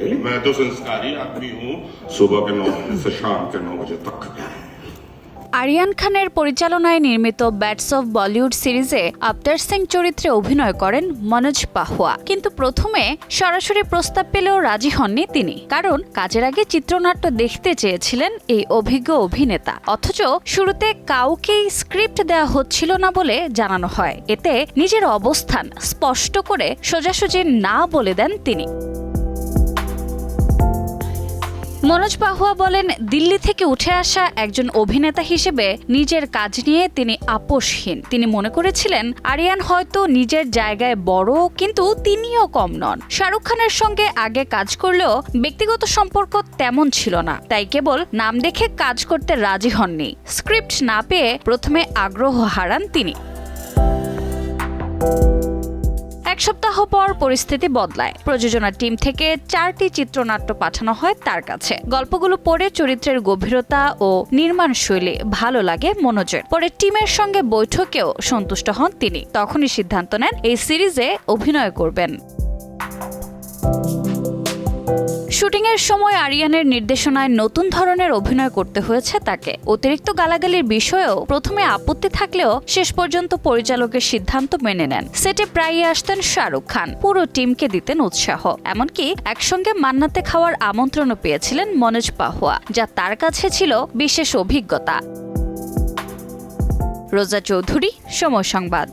मैं तो संस्कारी आदमी हूँ सुबह के 9 बजे से शाम के 9 बजे तक। আরিয়ান খানের পরিচালনায় নির্মিত ব্যাটস অফ বলিউড সিরিজে আফতার সিং চরিত্রে অভিনয় করেন মনোজ পাহোয়া। কিন্তু প্রথমে সরাসরি প্রস্তাব পেলেও রাজি হননি তিনি, কারণ কাজের আগে চিত্রনাট্য দেখতে চেয়েছিলেন এই অভিজ্ঞ অভিনেতা। অথচ শুরুতে কাউকেই স্ক্রিপ্ট দেওয়া হচ্ছিল না বলে জানানো হয়। এতে নিজের অবস্থান স্পষ্ট করে সোজাসুজি না বলে দেন তিনি। মনোজ পাহুয়া বলেন, দিল্লি থেকে উঠে আসা একজন অভিনেতা হিসেবে নিজের কাজ নিয়ে তিনি আপোষহীন। তিনি মনে করেছিলেন আরিয়ান হয়তো নিজের জায়গায় বড়, কিন্তু তিনিও কম নন। শাহরুখ খানের সঙ্গে আগে কাজ করলেও ব্যক্তিগত সম্পর্ক তেমন ছিল না, তাই কেবল নাম দেখে কাজ করতে রাজি হননি। স্ক্রিপ্ট না পেয়ে প্রথমে আগ্রহ হারান তিনি। এক সপ্তাহ পর পরিস্থিতি বদলায়। প্রযোজনা টিম থেকে 4টি চিত্রনাট্য পাঠানো হয় তার কাছে। গল্পগুলো পড়ে চরিত্রের গভীরতা ও নির্মাণ শৈলী ভালো লাগে মনোজের। পরে টিমের সঙ্গে বৈঠকেও সন্তুষ্ট হন তিনি। তখনই সিদ্ধান্ত নেন এই সিরিজে অভিনয় করবেন। শুটিংয়ের সময় আরিয়ানের নির্দেশনায় নতুন ধরনের অভিনয় করতে হয়েছে তাকে। অতিরিক্ত গালাগালির বিষয়েও প্রথমে আপত্তি থাকলেও শেষ পর্যন্ত পরিচালকের সিদ্ধান্ত মেনে নেন। সেটে প্রায়ই আসতেন শাহরুখ খান, পুরো টিমকে দিতেন উৎসাহ। এমনকি একসঙ্গে মান্নাতে খাওয়ার আমন্ত্রণও পেয়েছিলেন মনোজ পাহুয়া, যা তার কাছে ছিল বিশেষ অভিজ্ঞতা। রোজা চৌধুরী, সময় সংবাদ।